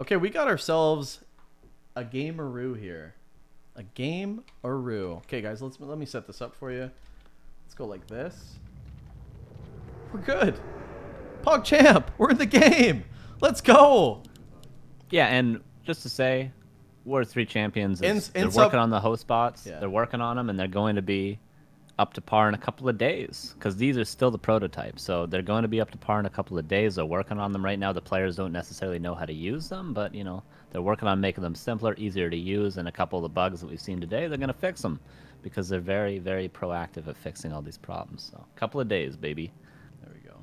Okay, we got ourselves a gameroo here. A gameroo. Okay, guys, let me set this up for you. Let's go like this. We're good. PogChamp, we're in the game. Let's go. Yeah, and just to say, War3 Champions, they're INSUP working on the host bots. Yeah. They're working on them, and they're going to be up to par in a couple of days, because these are still the prototypes. So they're going to be up to par in a couple of days. They're working on them right now. The players don't necessarily know how to use them, but, you know, they're working on making them simpler, easier to use, and a couple of the bugs that we've seen today, they're going to fix them, because they're very, very proactive at fixing all these problems. So a couple of days, baby. There we go.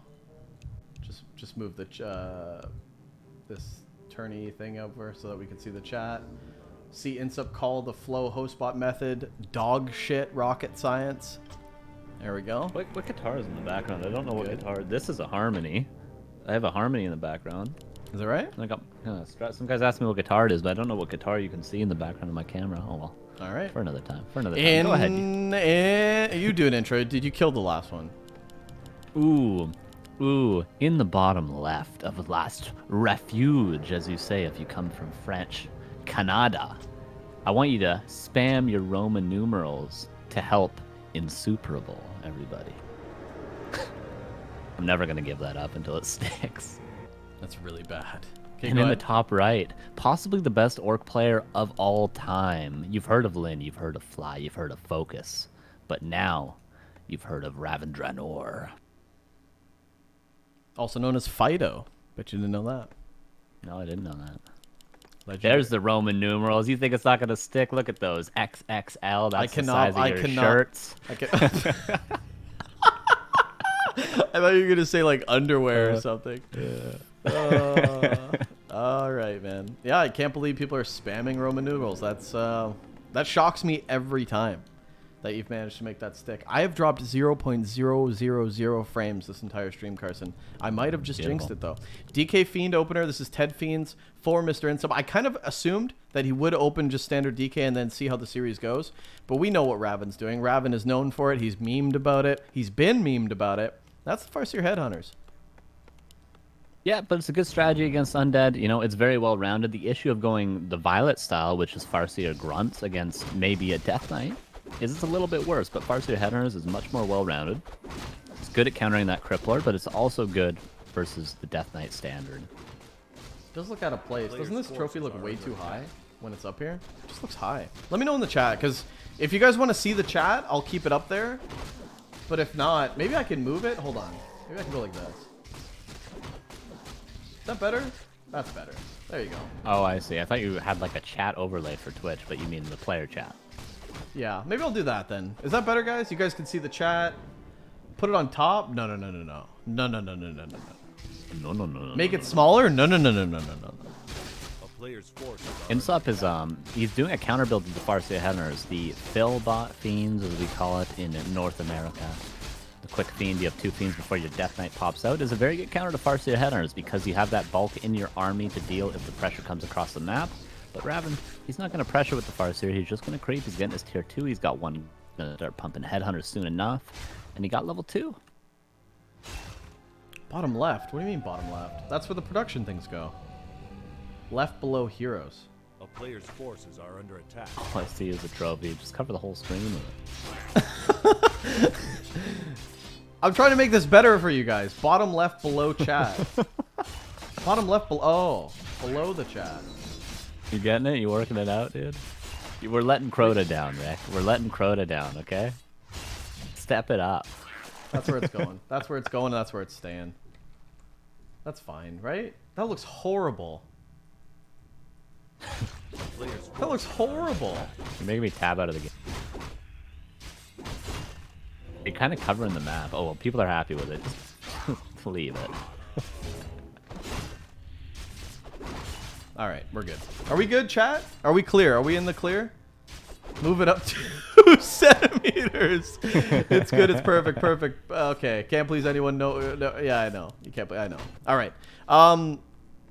Just move the this tourney thing over so that we can see the chat. See INSUP call the flow hostbot method dog shit rocket science. There we go. What guitar is in the background? I don't know what Good. guitar. This is a harmony. I have a harmony in the background. Is that right? I got some guys asked me what guitar it is, but I don't know what guitar you can see in the background of my camera. Oh well. All right. For another time. For another time. Go ahead. You do an intro. Did you kill the last one? Ooh. In the bottom left of the last refuge, as you say if you come from French Canada, I want you to spam your Roman numerals to help iNSUPERABLE, everybody. I'm never gonna give that up until it sticks. That's really bad. Okay, And in the top right, possibly the best orc player of all time. You've heard of Lynn, you've heard of Fly, you've heard of Focus, but now you've heard of RavinDrannor. Also known as Fido. Bet you didn't know that. No, I didn't know that. Legendary. There's the Roman numerals. You think it's not gonna stick? Look at those. XXL. That's the size of your shirts. I thought you were gonna say like underwear or something. Yeah. All right, man. Yeah, I can't believe people are spamming Roman numerals. That shocks me every time that you've managed to make that stick. I have dropped 0.000 frames this entire stream, Carson. I might have just jinxed it, though. DK Fiend opener. This is Ted Fiends for Mr. INSUP. I kind of assumed that he would open just standard DK and then see how the series goes. But we know what Ravin's doing. Ravin is known for it. He's memed about it. He's been memed about it. That's the Farseer Headhunters. Yeah, but it's a good strategy against Undead. You know, it's very well rounded. The issue of going the Violet style, which is Farseer Grunts against maybe a Death Knight, is it's a little bit worse, but Farseer Headhunters is much more well-rounded. It's good at countering that Crippler, but it's also good versus the Death Knight standard. It does look out of place. Doesn't this trophy look way too high when it's up here? It just looks high. Let me know in the chat, because if you guys want to see the chat, I'll keep it up there. But if not, maybe I can move it. Hold on. Maybe I can go like this. Is that better? That's better. There you go. Oh, I see. I thought you had like a chat overlay for Twitch, but you mean the player chat. Yeah, maybe I'll do that then. Is that better, guys? You guys can see the chat. Put it on top. No. No. Make it smaller. No. INSUP is he's doing a counter build to the Farseer Headhunters, the Philbot Fiends, as we call it in North America. The quick fiend, you have 2 fiends before your Death Knight pops out, is a very good counter to Farseer Headhunters because you have that bulk in your army to deal if the pressure comes across the map. But Ravin, he's not going to pressure with the Farseer, he's just going to creep, he's getting his tier 2, he's got one going to start pumping Headhunters soon enough, and he got level 2. Bottom left? What do you mean bottom left? That's where the production things go. Left below heroes. A player's forces are under attack. All I see is a trophy, just cover the whole screen with it. I'm trying to make this better for you guys. Bottom left below chat. Bottom left below. Oh, below the chat. You getting it? You working it out, dude? We're letting Crota down, Rick. We're letting Crota down, okay? Step it up. That's where it's going. That's where it's going, and that's where it's staying. That's fine, right? That looks horrible. That looks horrible. You're making me tab out of the game. You're kind of covering the map. Oh, well, people are happy with it. Just leave it. All right, we're good. Are we good, chat? Are we clear? Are we in the clear? Move it up 2 centimeters. It's good. It's perfect. Perfect. Okay. Can't please anyone. No. Yeah, I know. You can't. I know. All right.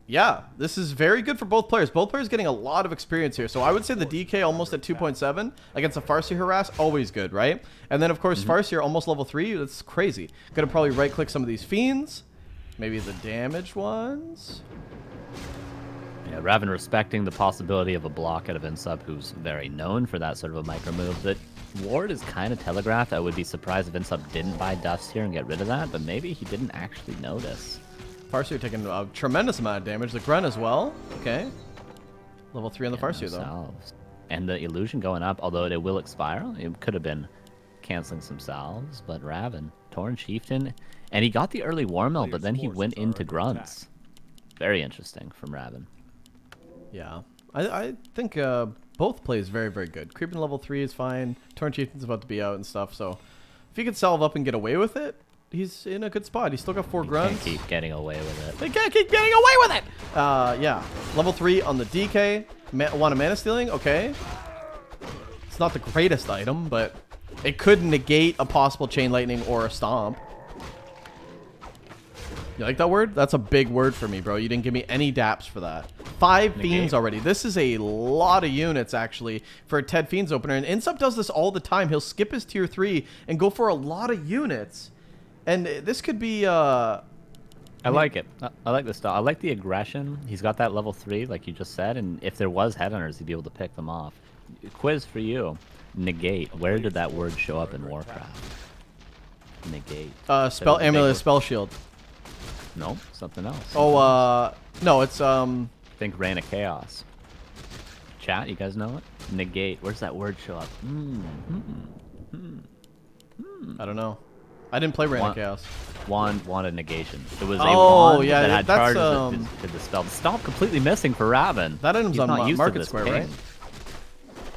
Yeah, this is very good for both players. Both players getting a lot of experience here. So I would say the DK almost at 2.7 against a Farseer harass, always good, right? And then, of course, Farseer almost level 3. That's crazy. Gonna probably right-click some of these fiends. Maybe the damaged ones. Yeah, Raven respecting the possibility of a block out of INSUP, who's very known for that sort of a micro move. That ward is kind of telegraphed. I would be surprised if INSUP didn't buy Dust here and get rid of that, but maybe he didn't actually notice. Farseer taking a tremendous amount of damage. The Grunt as well. Okay. Level 3 on the Farseer, though. Salves. And the illusion going up, although it will expire. It could have been canceling some salves, but Raven, Torn Chieftain, and he got the early War Mill, but then he went into Grunts. Very interesting from Raven. Yeah. I think both plays very, very good. Creeping level 3 is fine. Torn Chieftain's about to be out and stuff, so if he could salve up and get away with it, he's in a good spot. He's still got 4 Grunts. Can't keep getting away with it. They can't keep getting away with it! Yeah. Level 3 on the DK. Want a Mana Stealing? Okay. It's not the greatest item, but it could negate a possible Chain Lightning or a Stomp. You like that word? That's a big word for me, bro. You didn't give me any daps for that. 5 Fiends already. This is a lot of units, actually, for a Ted Fiends opener. And INSUP does this all the time. He'll skip his tier 3 and go for a lot of units. And this could be... I like it. I like this style. I like the aggression. He's got that level 3, like you just said. And if there was headhunters, he'd be able to pick them off. Quiz for you. Negate. Where did that word show up in Warcraft? Negate. Spell Amulet, Spell Shield. No, something else. Oh, no, it's, Think Reign of Chaos. Chat, you guys know it? Negate. Where's that word show up? I don't know. I didn't play Reign of Chaos. Wand of Negation. It was a wand yeah, that had that's, charges that did the spell. The Stomp completely missing for Raven. That item's He's on not used to Market this Square, ping. right?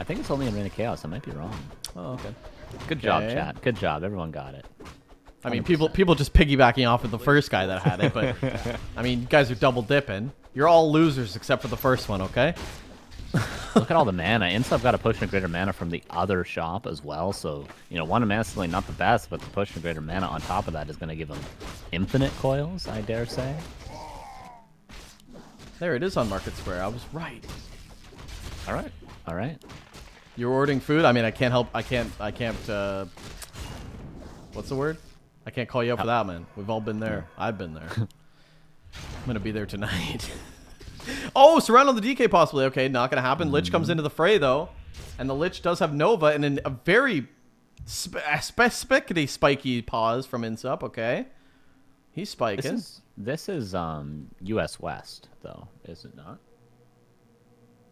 I think it's only in Reign of Chaos. I might be wrong. Oh, okay. Good job, chat. Good job. Everyone got it. I mean, people just piggybacking off of the first guy that had it, but I mean, you guys are double dipping. You're all losers except for the first one, okay? Look at all the mana. INSUP got a push and greater mana from the other shop as well, so, you know, one mana is still not the best, but the push and greater mana on top of that is going to give him infinite coils, I dare say. There it is on Market Square. I was right. All right. All right. You're ordering food? I mean, I can't help. I can't, what's the word? I can't call you out for that, man. We've all been there. I've been there. I'm going to be there tonight. Oh, surround on the DK possibly. Okay, not going to happen. Lich comes into the fray, though. And the Lich does have Nova and a very spiky pause from INSUP. Okay. He's spiking. This is US West, though, is it not?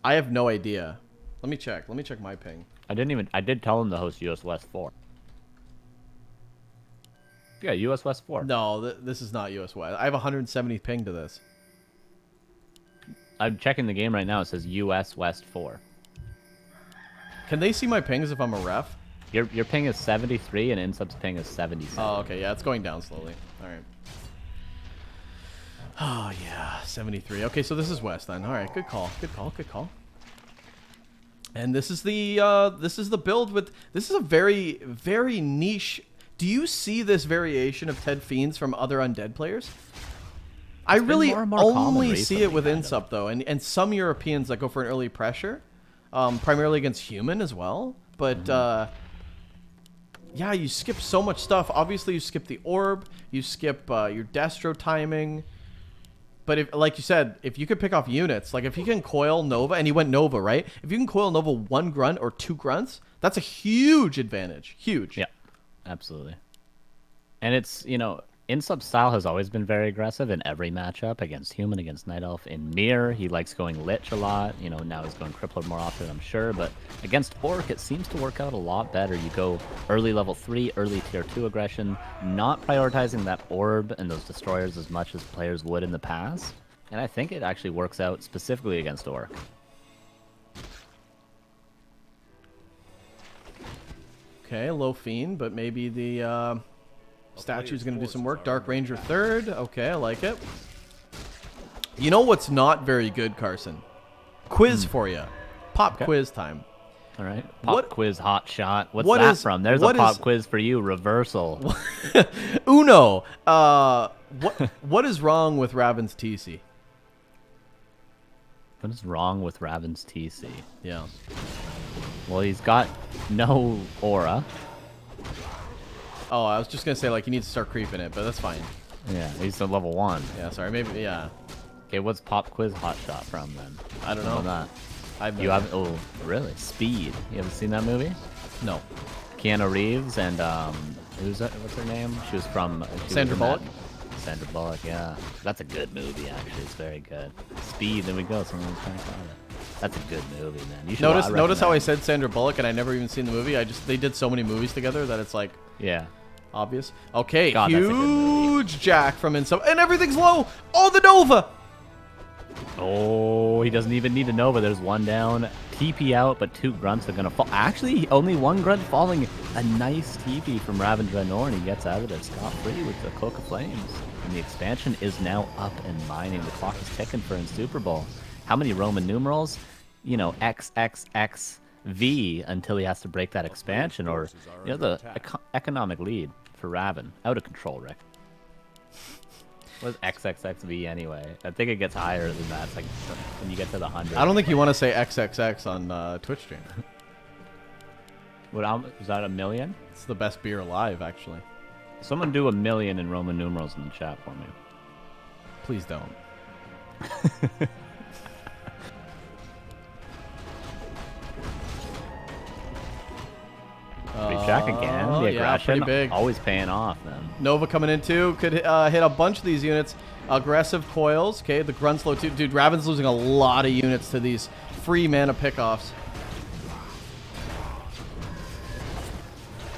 I have no idea. Let me check. Let me check my ping. I did tell him to host US West 4. Yeah, US West 4. No, this is not US West. I have 170 ping to this. I'm checking the game right now. It says US West 4. Can they see my pings if I'm a ref? Your ping is 73 and INSUP's ping is 77. Oh, okay. Yeah, it's going down slowly. All right. Oh, yeah. 73. Okay, so this is West then. All right. Good call. Good call. Good call. And this is the build with... This is a very, very niche... Do you see this variation of Ted Fiends from other undead players? I really only see it with INSUP, though, and some Europeans that go for an early pressure, primarily against human as well. But, yeah, you skip so much stuff. Obviously, you skip the orb. You skip your Destro timing. But, if, like you said, if you could pick off units, like if you can coil Nova, and he went Nova, right? If you can coil Nova 1 grunt or 2 grunts, that's a huge advantage. Huge. Yeah, absolutely. And it's, you know... INSUP's style has always been very aggressive in every matchup, against human, against night elf. In mirror, he likes going lich a lot. You know, now he's going crippler more often, I'm sure. But against orc, it seems to work out a lot better. You go early level 3, early tier 2 aggression, not prioritizing that orb and those destroyers as much as players would in the past. And I think it actually works out specifically against orc. Okay, low fiend, but maybe the... Statue's going to do some work. Dark Ranger 3rd. Okay, I like it. You know what's not very good, Carson? Quiz for you. Pop quiz time. All right. Pop quiz hot shot. What's that from? There's a pop quiz for you. Reversal. Uno. What is wrong with Raven's TC? What is wrong with Raven's TC? Yeah. Well, he's got no aura. Oh, I was just going to say, like, you need to start creeping it, but that's fine. Yeah, he's at level 1. Yeah, sorry. Maybe, yeah. Okay, what's Pop Quiz Hot Shot from then? I don't How know. about that? I've You haven't? Oh, really? Speed. You haven't seen that movie? No. Keanu Reeves and who's that? What's her name? She was from Sandra Bullock? Sandra Bullock, yeah. That's a good movie, actually. It's very good. Speed. There we go. Someone's trying to find it. That's a good movie, man. You should Notice how I recommend. said Sandra Bullock and I never even seen the movie. They did so many movies together that it's like Yeah. obvious. Okay, God, that's a good movie. huge jack from INSUP, and everything's low. Oh, the Nova. Oh, he doesn't even need a Nova. There's one down. TP out, but 2 grunts are going to fall. Actually, only 1 grunt falling. A nice TP from RavinDrannor, and he gets out of there scot-free with the Cloak of Flames. And the expansion is now up and mining. The clock is ticking for iNSUPERABLE. How many Roman numerals? You know, XXXV until he has to break that expansion, or, you know, the economic lead for Ravin. Out of control, Rick. What's XXXV anyway? I think it gets higher than that. It's like when you get to the 100. I don't think you want to say XXX on Twitch stream. Is that a million? It's the best beer alive, actually. Someone do 1,000,000 in Roman numerals in the chat for me. Please don't. Jack again. The Yeah, aggression pretty big. always paying off, man. Nova coming in too. Could hit a bunch of these units. Aggressive coils. Okay, the grunt's low too. Dude, Ravin's losing a lot of units to these free mana pickoffs.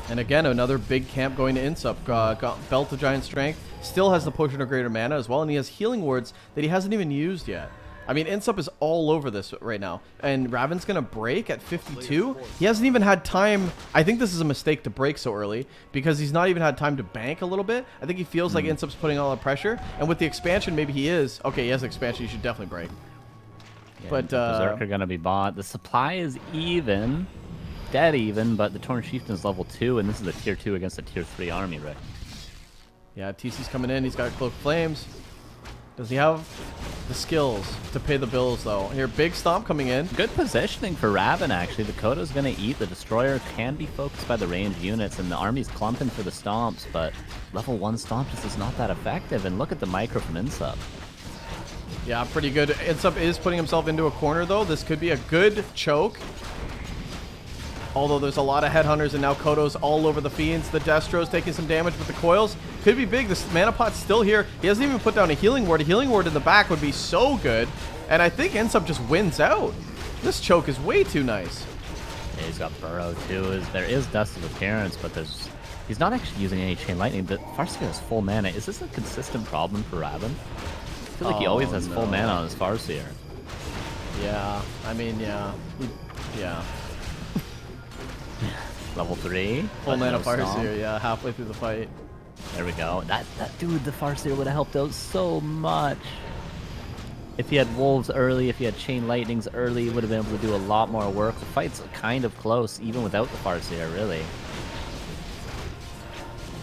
And again, another big camp going to INSUP. Got Belt of Giant Strength. Still has the Potion of Greater Mana as well. And he has Healing Words that he hasn't even used yet. I mean, INSUP is all over this right now. And Ravin's going to break at 52. He hasn't even had time. I think this is a mistake to break so early because he's not even had time to bank a little bit. I think he feels like INSUP's putting all the pressure. And with the expansion, maybe he is. Okay, he has expansion. He should definitely break. Yeah, But Berserker gonna be bought. The supply is even, dead even, but the Torn Chieftain is level 2, and this is a tier 2 against a tier 3 army, Rick. Yeah, TC's coming in. He's got Cloak of Flames. Does he have the skills to pay the bills, though? Here, big stomp coming in. Good positioning for Ravin, actually. The Kodo's gonna eat. The Destroyer can be focused by the ranged units, and the army's clumping for the stomps, but level 1 stomp just is not that effective. And look at the micro from INSUP. Yeah, pretty good. INSUP is putting himself into a corner, though. This could be a good choke. Although there's a lot of headhunters, and now Kodo's all over the Fiends. The Destro's taking some damage with the coils. Could be big. This mana pot's still here. He hasn't even put down a healing ward. A healing ward in the back would be so good. And I think INSUP just wins out. This choke is way too nice. Yeah, he's got Burrow, too. There is Dust of Appearance, but he's not actually using any Chain Lightning. The Farseer has full mana. Is this a consistent problem for Ravin? I feel like he always has full mana on his Farseer. Yeah, I mean, yeah. Yeah. Level 3. Full mana no stomp. Farseer, yeah, halfway through the fight. There we go. That dude, the Farseer would have helped out so much. If he had Wolves early, if he had Chain Lightnings early, he would have been able to do a lot more work. The fight's kind of close, even without the Farseer, really.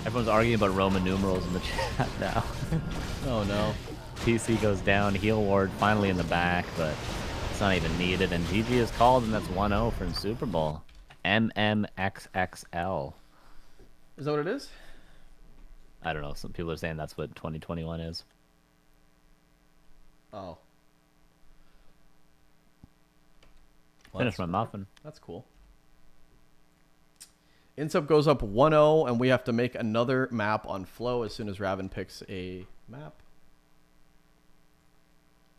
Everyone's arguing about Roman numerals in the chat now. Oh, no. TC goes down, heal ward finally in the back, but it's not even needed. And GG is called, and that's 1-0 for iNSUPERABLE. MMXXL. Is that what it is? I don't know. Some people are saying that's what 2021 is. Oh. Finish my muffin. That's cool. INSUP goes up 1-0, and we have to make another map on Flow as soon as Ravin picks a map.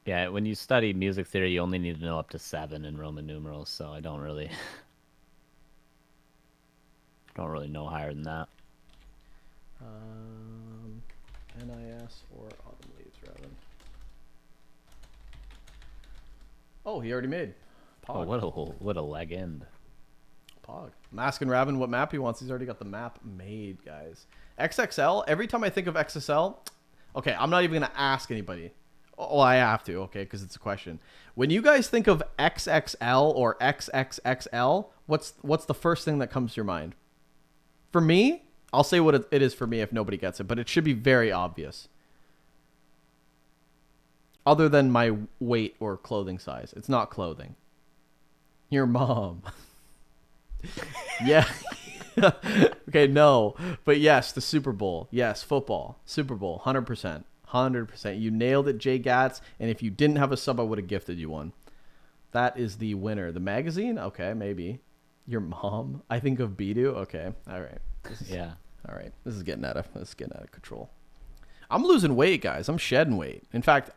Yeah, when you study music theory, you only need to know up to 7 in Roman numerals, so I don't really know higher than that. NIS or Autumn Leaves, Ravin. Oh, he already made. Pog. Oh, what a leg end. Pog. I'm asking Ravin what map he wants. He's already got the map made, guys. XXL, every time I think of XSL, okay, I'm not even going to ask anybody. Oh, I have to, okay, because it's a question. When you guys think of XXL or XXXL, what's the first thing that comes to your mind? For me, I'll say what it is for me if nobody gets it, but it should be very obvious. Other than my weight or clothing size. It's not clothing. Your mom. Yeah. Okay, no. But yes, the Super Bowl. Yes, football. Super Bowl. 100%. 100%. You nailed it, Jay Gatz. And if you didn't have a sub, I would have gifted you one. That is the winner. The magazine? Okay, maybe. Your mom? I think of Bidoux. Okay, all right. Yeah. All right. This is getting out of control. I'm losing weight, guys. I'm shedding weight. In fact,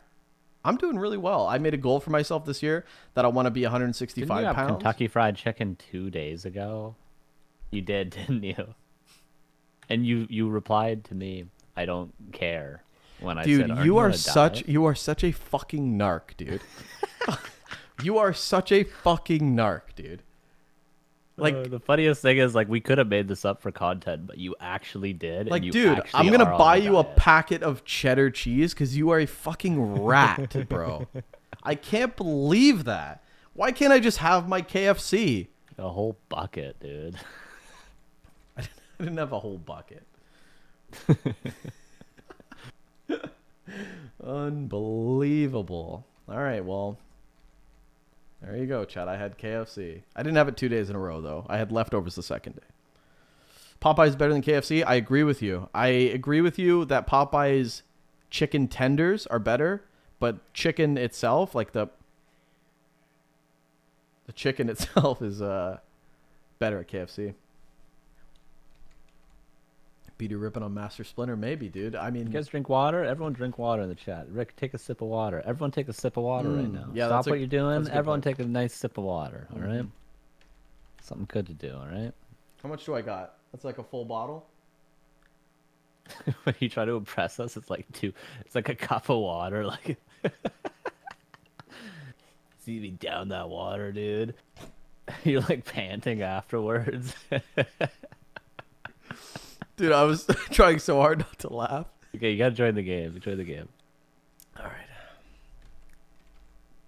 I'm doing really well. I made a goal for myself this year that I want to be 165 Didn't you have pounds. Kentucky Fried Chicken 2 days ago? You did, didn't you? And you replied to me, "I don't care." When I Dude, said, you are such a fucking narc, dude. You are such a fucking narc, dude. Like the funniest thing is, like, we could have made this up for content, but you actually did. Like, and you dude, actually I'm gonna are on buy the you a diet. packet of cheddar cheese because you are a fucking rat, bro. I can't believe that. Why can't I just have my KFC? A whole bucket, dude. I didn't have a whole bucket. Unbelievable. All right, well, there you go, Chad. I had KFC. I didn't have it 2 days in a row, though. I had leftovers the second day. Popeye's better than KFC. I agree with you. I agree with you that Popeye's chicken tenders are better, but chicken itself, like the chicken itself, is better at KFC. Bidoux ripping on Master Splinter, maybe, dude. I mean, You guys drink water? Everyone drink water in the chat. Rick, take a sip of water. Everyone take a sip of water right now. yeah, Stop that's what you're doing. that's a good Everyone point. take a nice sip of water, all right? Something good to do, all right? how much do I got? That's like a full bottle. When you try to impress us, it's like a cup of water. Like, see me down that water, dude. You're like panting afterwards. Dude, I was trying so hard not to laugh. Okay, you gotta join the game. Join the game. All right.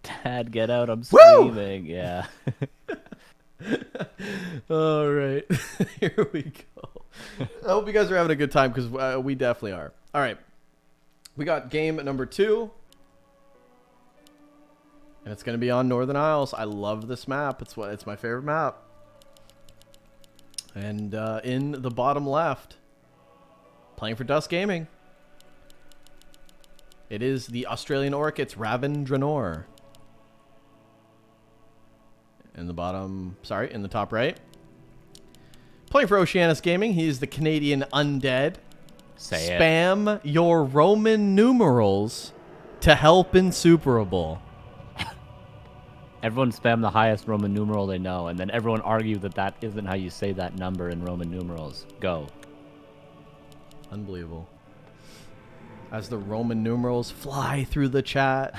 Dad, get out! I'm Woo! screaming. Yeah. All right. Here we go. I hope you guys are having a good time because we definitely are. All right. We got game number 2. And it's going to be on Northern Isles. I love this map. It's my favorite map. And in the bottom left, playing for Dust Gaming, it is the Australian Orc. It's RavinDrannor. In the top right. Playing for Oceanus Gaming, he's the Canadian Undead. Say it. Spam your Roman numerals to help iNSUPERABLE. Everyone spam the highest Roman numeral they know, and then everyone argue that isn't how you say that number in Roman numerals. Go. Unbelievable. As the Roman numerals fly through the chat.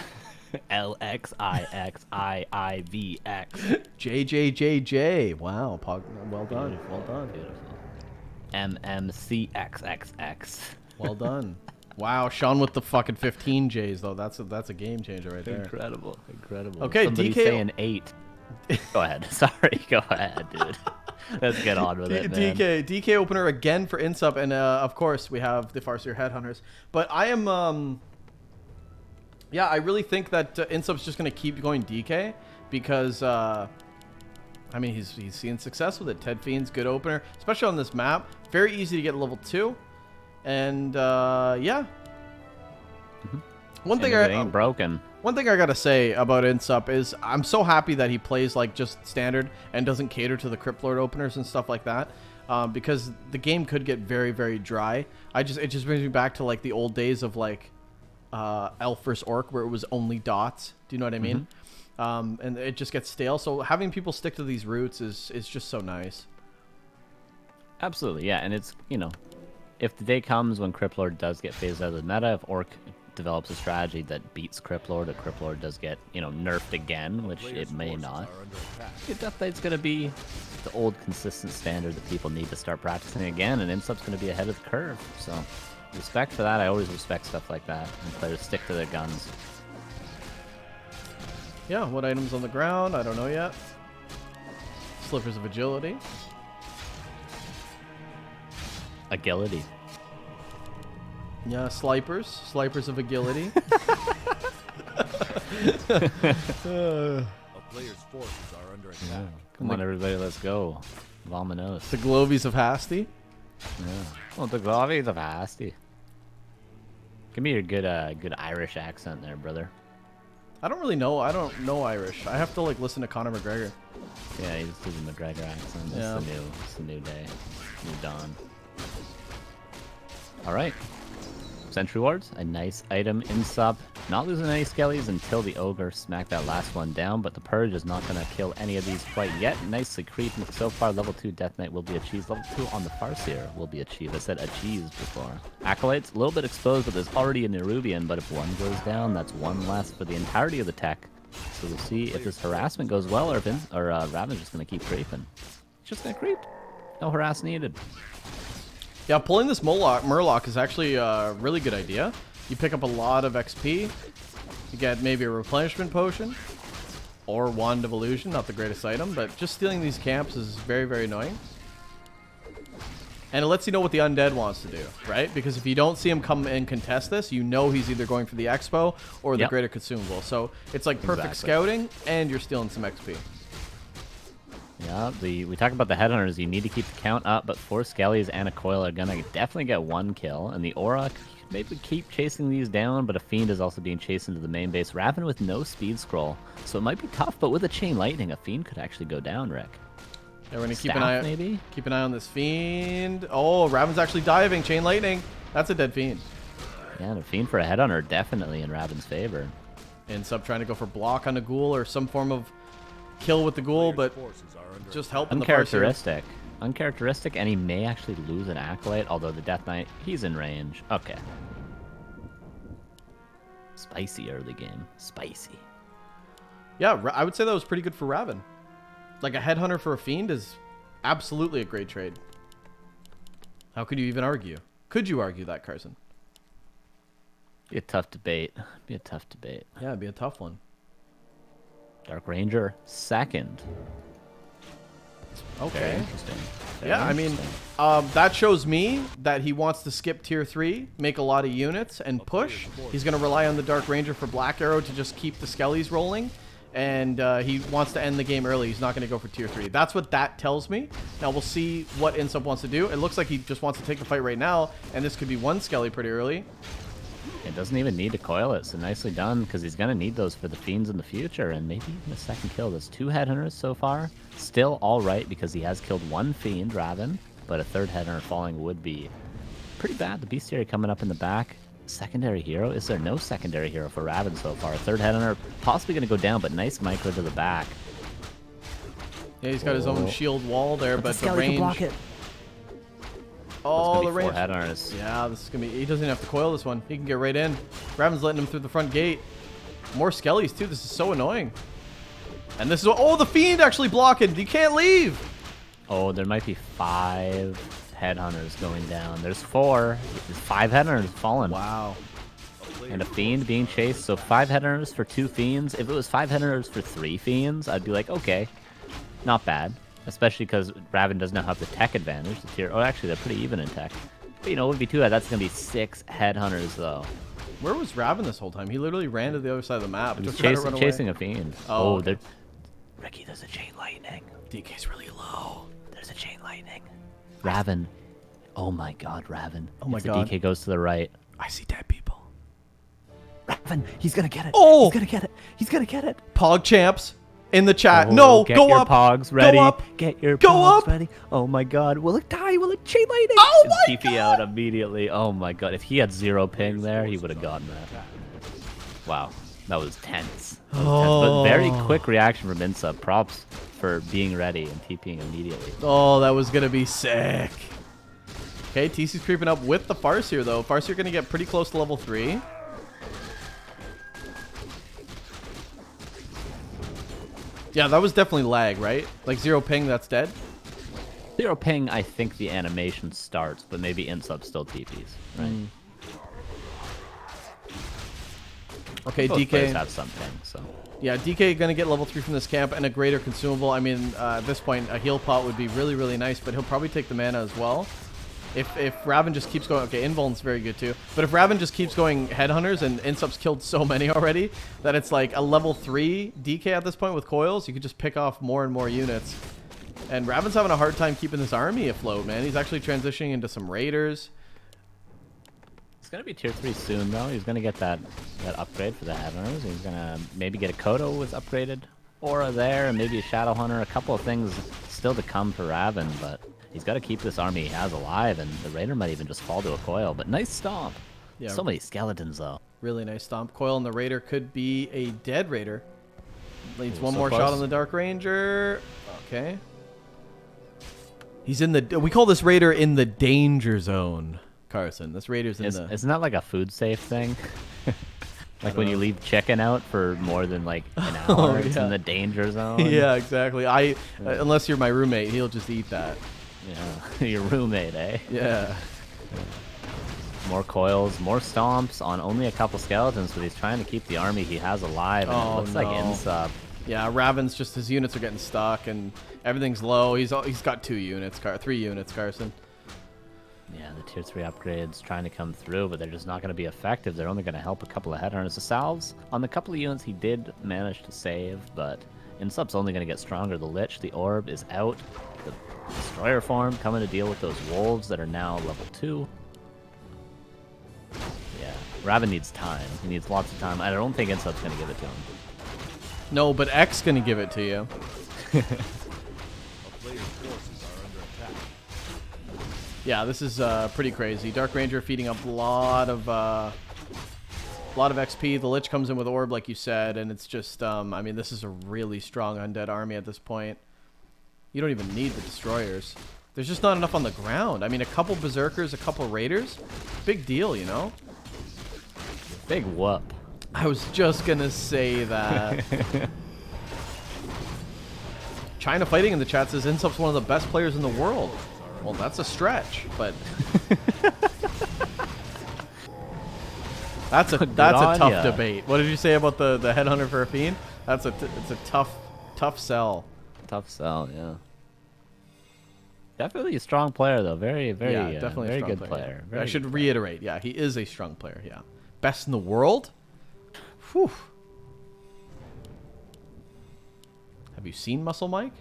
LXIXIIVX. JJJJ. Wow. Well done. Beautiful. Well done. Beautiful. MMCXXX. Well done. Wow. Sean with the fucking 15 J's, though. That's a game changer right there. Incredible. Incredible. Okay, Somebody's DK saying 8. Go ahead. Sorry. Go ahead, dude. Let's get on with it, man. DK opener again for INSUP, and of course we have the Farseer Headhunters. But I am, yeah, I really think that INSUP's just gonna keep going DK because, I mean, he's seeing success with it. Ted Fiend's good opener, especially on this map. Very easy to get level 2, and yeah. One thing And it ain't broken. One thing I gotta say about INSUP is I'm so happy that he plays like just standard and doesn't cater to the Crypt Lord openers and stuff like that, because the game could get very, very dry. It just brings me back to like the old days of like Elf vs Orc where it was only dots. Do you know what I mean? And it just gets stale. So having people stick to these routes is just so nice. Absolutely, yeah. And it's, you know, if the day comes when Crypt Lord does get phased out of the meta, if Orc develops a strategy that beats Crypt Lord, or Crypt Lord does get, you know, nerfed again, which it may not, Death Knight's going to be the old consistent standard that people need to start practicing again, and INSUP's going to be ahead of the curve. So respect for that. I always respect stuff like that, and players stick to their guns. Yeah, what items on the ground? I don't know yet. Slippers of Agility. Agility. Yeah, Slipers of Agility. A player's forces are under attack. Come on, everybody, let's go. Vominos. The Glovies of Hasty. Yeah. Oh, the glovies of Asti. Give me your good Irish accent there, brother. I don't really know. I don't know Irish. I have to like listen to Conor McGregor. Yeah, he just does the McGregor accent. Yeah. It's the new day, new dawn. All right. Sentry wards, a nice item in sub. Not losing any skellies until the ogre smacked that last one down, but the purge is not going to kill any of these quite yet. Nicely creeping. So far, level 2 Death Knight will be achieved. Level 2 on the Farseer will be achieved. I said achieved before. Acolytes, a little bit exposed, but there's already a Nerubian, but if one goes down, that's one less for the entirety of the tech. So we'll see if this harassment goes well, or if Ravin's just going to keep creeping. He's just going to creep. No harass needed. Yeah, pulling this Murloc is actually a really good idea. You pick up a lot of XP. You get maybe a replenishment potion or Wand of Illusion. Not the greatest item, but just stealing these camps is very, very annoying. And it lets you know what the undead wants to do, right? Because if you don't see him come and contest this, you know he's either going for the expo or the greater consumable. So it's like perfect scouting, and you're stealing some XP. Yeah, we talk about the headhunters. You need to keep the count up, but 4 skellies and a coil are gonna definitely get 1 kill. And the aura maybe keep chasing these down, but a fiend is also being chased into the main base. Ravin with no speed scroll, so it might be tough. But with a chain lightning, a fiend could actually go down, Rick. Yeah, we're gonna keep an eye on this fiend. Oh, Ravin's actually diving. Chain lightning. That's a dead fiend. Yeah, the fiend for a headhunter definitely in Ravin's favor. And sub trying to go for block on a ghoul or some form of kill with the ghoul, but just helping the uncharacteristic. Uncharacteristic, and he may actually lose an acolyte, although the Death Knight, he's in range. Okay. Spicy early game. Spicy. Yeah, I would say that was pretty good for Ravin. Like a headhunter for a fiend is absolutely a great trade. How could you even argue? Could you argue that, Carson? Be a tough debate. Be a tough debate. Yeah, it'd be a tough one. Dark Ranger second. Okay. Very interesting. Yeah, I mean, that shows me that he wants to skip tier 3, make a lot of units, and push. He's going to rely on the Dark Ranger for Black Arrow to just keep the skellies rolling. And he wants to end the game early. He's not going to go for tier 3. That's what that tells me. Now we'll see what iNSUP wants to do. It looks like he just wants to take the fight right now, and this could be 1 skelly pretty early. It doesn't even need to coil it, so nicely done, because he's going to need those for the fiends in the future, and maybe even a second kill. There's 2 headhunters so far. Still all right, because he has killed 1 fiend, Ravin, but a 3rd headhunter falling would be pretty bad. The bestiary coming up in the back. Secondary hero? Is there no secondary hero for Ravin so far? A 3rd headhunter possibly going to go down, but nice micro to the back. Yeah, he's got his own shield wall there, but the range... block it. Oh, the range. 4 headhunters. Yeah, this is gonna be. He doesn't have to coil this one. He can get right in. Ravin's letting him through the front gate. More skellies too. This is so annoying. And this is what. Oh, the fiend actually blocking. You can't leave. Oh, there might be 5 headhunters going down. There's 4. There's 5 headhunters falling. Wow. And a fiend being chased. So 5 headhunters for 2 fiends. If it was 5 headhunters for 3 fiends, I'd be like, okay, not bad. Especially because Ravin does not have the tech advantage. The tier. Oh, actually, they're pretty even in tech. But, you know, it would be 2. That's going to be 6 headhunters, though. Where was Ravin this whole time? He literally ran to the other side of the map. He's chasing a fiend. Oh, okay. Ricky, there's a chain lightning. DK's really low. There's a chain lightning. Ravin. Oh, my God, Ravin. Oh, my if God. the DK goes to the right. I see dead people. Ravin, he's going to get it. Oh! He's going to get it. He's going to get it. Pog champs. In the chat. Oh, No, get go your up. Pogs ready. Go up. Get your Go Pogs up. ready. Oh my God. Will it die? Will it chain lightning? Oh my TP out immediately. Oh my God. If he had 0 ping there, he would have gotten that. Wow. That was tense. That was tense. But very quick reaction from iNSUP. Props for being ready and TPing immediately. Oh, that was going to be sick. Okay, TC's creeping up with the Farseer, though. Farseer going to get pretty close to level 3. Yeah, that was definitely lag, right? Like 0 ping, that's dead? 0 ping, I think the animation starts, but maybe iNSUP still TPs, right? Okay, Both DK players have some ping, so. Yeah, DK gonna get level 3 from this camp and a greater consumable. I mean, at this point, a heal pot would be really, really nice, but he'll probably take the mana as well. If Ravin just keeps going, okay, Invuln's very good too. But if Ravin just keeps going headhunters, and iNSUP's killed so many already that it's like a level 3 DK at this point with coils, you could just pick off more and more units. And Ravin's having a hard time keeping this army afloat, man. He's actually transitioning into some raiders. It's gonna be tier 3 soon though. He's gonna get that upgrade for the Headhunters. He's gonna maybe get a Kodo with upgraded Aura there, and maybe a Shadow Hunter. A couple of things still to come for Raven, but he's got to keep this army he has alive, and the Raider might even just fall to a coil. But nice stomp. Yeah. So many skeletons though. Really nice stomp. Coil and the Raider could be a dead Raider. Leads one so more close. shot on the Dark Ranger. Okay. He's in the... We call this Raider in the danger zone, Carson. This Raider's in the... Isn't that like a food safe thing? Like when you leave chicken out for more than like an hour, it's in the danger zone. Yeah, exactly. Unless you're my roommate, he'll just eat that. Yeah, your roommate, eh? Yeah. More coils, more stomps on only a couple skeletons, but he's trying to keep the army he has alive. And it looks like INSUP. Yeah, Raven's just, his units are getting stuck and everything's low. He's got 2 units, 3 units, Carson. Yeah, the tier 3 upgrades trying to come through, but they're just not going to be effective. They're only going to help a couple of Headhunters. The salves on the couple of units he did manage to save, but INSUP's only going to get stronger. The Lich, the Orb is out. The Destroyer form coming to deal with those Wolves that are now level 2. Yeah, Raven needs time. He needs lots of time. I don't think INSUP's going to give it to him. No, but X going to give it to you. A player's forces are under attack. Yeah, this is pretty crazy. Dark Ranger feeding up a lot of XP. The Lich comes in with Orb, like you said, and it's just, I mean, this is a really strong undead army at this point. You don't even need the Destroyers. There's just not enough on the ground. I mean, a couple Berserkers, a couple Raiders, big deal, you know? Big whoop. I was just gonna say that. China Fighting in the chat says INSUP's one of the best players in the world. Well, that's a stretch, but that's a tough debate. What did you say about the Headhunter for a Fiend? It's a tough sell. Tough sell, yeah. Definitely a strong player though. Very definitely very a strong good player. Yeah. Very I should good reiterate. Yeah, he is a strong player. Yeah, best in the world. Whew. Have you seen Muscle Mike?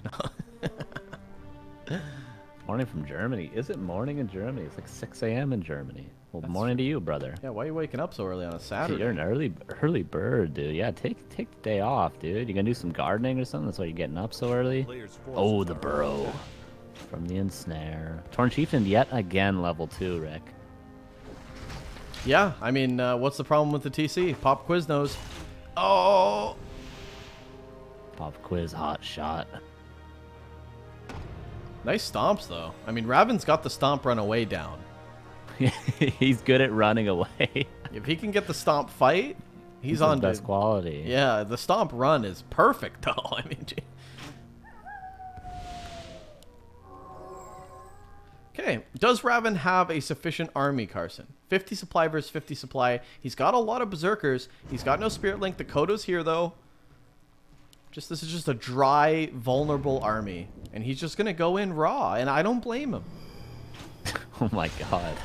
Morning from Germany. Is it morning in Germany? It's like 6 a.m. in Germany. Well, morning to you, brother. Yeah, why are you waking up so early on a Saturday? You're an early bird, dude. Yeah, take the day off, dude. You gonna do some gardening or something? That's why you're getting up so early. Oh, the burrow from the ensnare. Torn Chieftain yet again level 2, Rick. Yeah, I mean, what's the problem with the TC? Pop Quiznos. Oh! Pop quiz, hot shot. Nice stomps, though. I mean, Raven's got the stomp run away down. He's good at running away. If he can get the stomp fight, he's on best quality. Yeah, the stomp run is perfect, though. I mean, gee. Okay, does Raven have a sufficient army, Carson? 50 supply versus 50 supply. He's got a lot of Berserkers. He's got no Spirit Link. The Kodo's here, though. This is just a dry, vulnerable army. And he's just going to go in raw, and I don't blame him. Oh my god.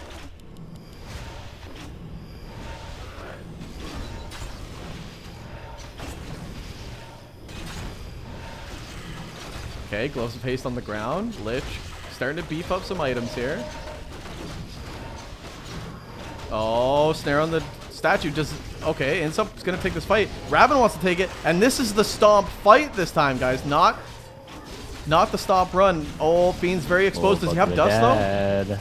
Okay, Gloves of Haste on the ground. Lich starting to beef up some items here. Oh, snare on the statue. Okay, INSUP's going to take this fight. Raven wants to take it, and this is the stomp fight this time, guys. Not the stomp run. Oh, Fiend's very exposed. Does he have dust, though?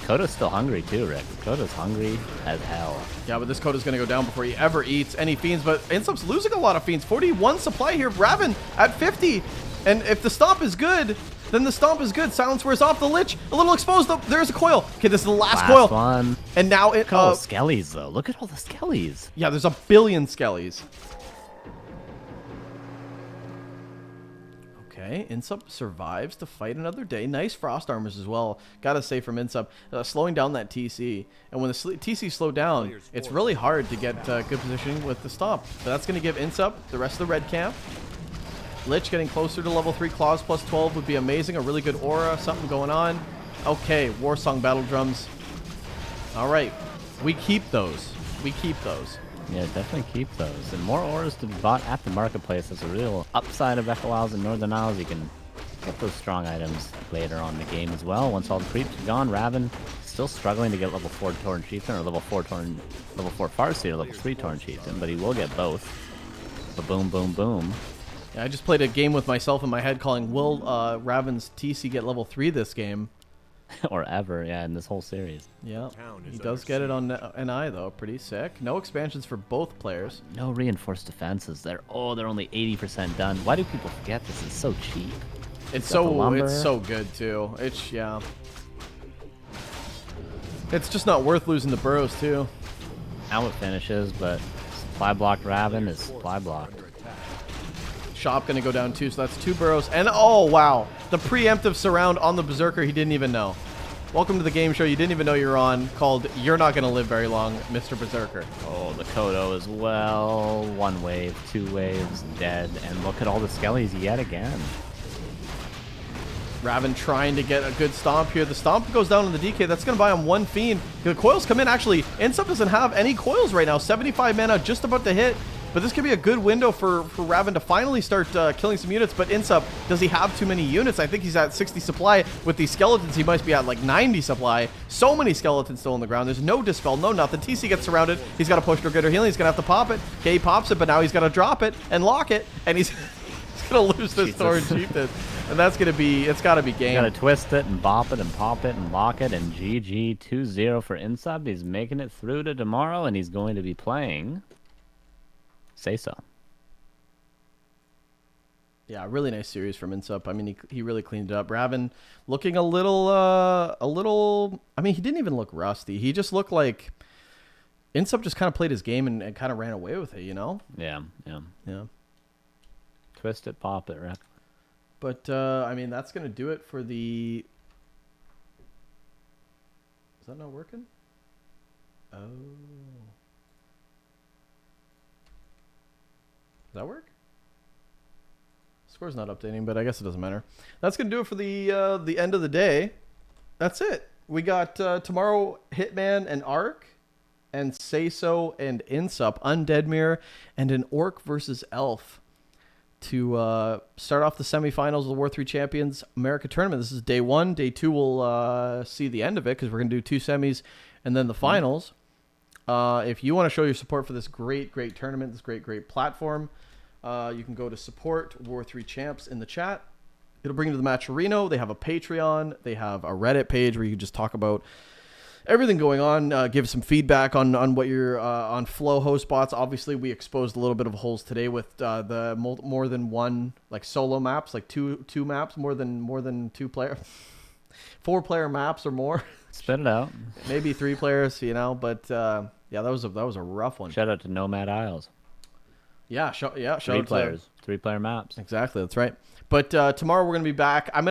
Kodo's still hungry, too, Rick. Kodo's hungry as hell. Yeah, but this Kodo's going to go down before he ever eats any Fiends, but INSUP's losing a lot of Fiends. 41 supply here. Raven at 50. And if the stomp is good, then the stomp is good. Silence wears off. The Lich, a little exposed, though. There's a coil. Okay, this is the last coil. One. And now it... Skellies, though. Look at all the Skellies. Yeah, there's a billion Skellies. Okay, INSUP survives to fight another day. Nice Frost Armors as well. Gotta say from INSUP, slowing down that TC. And when the TC slowed down, it's really hard to get good positioning with the stomp. But that's going to give INSUP the rest of the red camp. Lich getting closer to level 3. Claws plus 12 would be amazing. A really good aura, something going on. Okay, Warsong Battle Drums. All right, we keep those. We keep those. Yeah, definitely keep those. And more auras to be bought at the marketplace. That's a real upside of Echo Isles and Northern Isles. You can get those strong items later on in the game as well. Once all the creeps are gone, Raven still struggling to get level 4 Tauren Chieftain or level 4 Farseer or level 3 Tauren Chieftain, but he will get both. But boom, boom, boom. Yeah, I just played a game with myself in my head calling, will Ravin's TC get level 3 this game? Or ever, yeah, in this whole series. Yeah, he does get it on NI though. Pretty sick. No expansions for both players. No reinforced defenses. They're only 80% done. Why do people forget this? It's so cheap. It's so good too. Yeah. It's just not worth losing the burrows too. Now it finishes, but supply blocked Ravin is supply blocked. Shop gonna go down too, so that's 2 burrows. And oh wow, the preemptive surround on the Berserker he didn't even know. Welcome to the game show you didn't even know you're on, called You're Not Gonna Live Very Long, Mr. Berserker. Oh, the Kodo as well. 1 wave, 2 waves, dead. And look at all the skellies yet again. Ravin trying to get a good stomp here. The stomp goes down on the DK. That's going to buy him 1 fiend. The coils come in. Actually, iNSUP doesn't have any coils right now. 75 mana, just about to hit. But this could be a good window for Ravin to finally start killing some units. But iNSUP, does he have too many units? I think he's at 60 supply. With these skeletons, he might be at like 90 supply. So many skeletons still on the ground. There's no Dispel, no nothing. TC gets surrounded. He's got to push to greater healing. He's going to have to pop it. Okay, he pops it, but now he's got to drop it and lock it. And he's going to lose this Tauren Chieftain. And that's going to be, it's got to be game. You got to twist it and bop it and pop it and lock it. And GG 2-0 for iNSUP. He's making it through to tomorrow, and he's going to be playing Say So. Yeah, really nice series from iNSUP. I mean, he really cleaned it up. Ravin looking a little, I mean, he didn't even look rusty. He just looked like iNSUP just kind of played his game and kind of ran away with it, you know? Yeah. Twist it, pop it, Rick. But, I mean, that's going to do it for the... Is that not working? Oh. Does that work? Score's not updating, but I guess it doesn't matter. That's going to do it for the end of the day. That's it. We got tomorrow Hitman and Arc, and Say So and iNSUP, Undead Mirror, and an Orc versus Elf to start off the semifinals of the War 3 Champions America Tournament. This is day 1. Day 2 we'll see the end of it because we're going to do 2 semis and then the finals. If you want to show your support for this great tournament, this great platform, you can go to support War 3 Champs in the chat. It'll bring you to the Match Arena. They have a Patreon. They have a Reddit page where you can just talk about everything going on, give some feedback on what you're on flow host bots. Obviously, we exposed a little bit of holes today with the more than one like solo maps, like two maps, more than 2 player, 4 player maps or more. Spit it out. Maybe 3 players, you know. But yeah, that was a rough one. Shout out to Nomad Isles. Yeah, shout 3 out players, to 3-player maps. Exactly, that's right. But tomorrow we're gonna be back.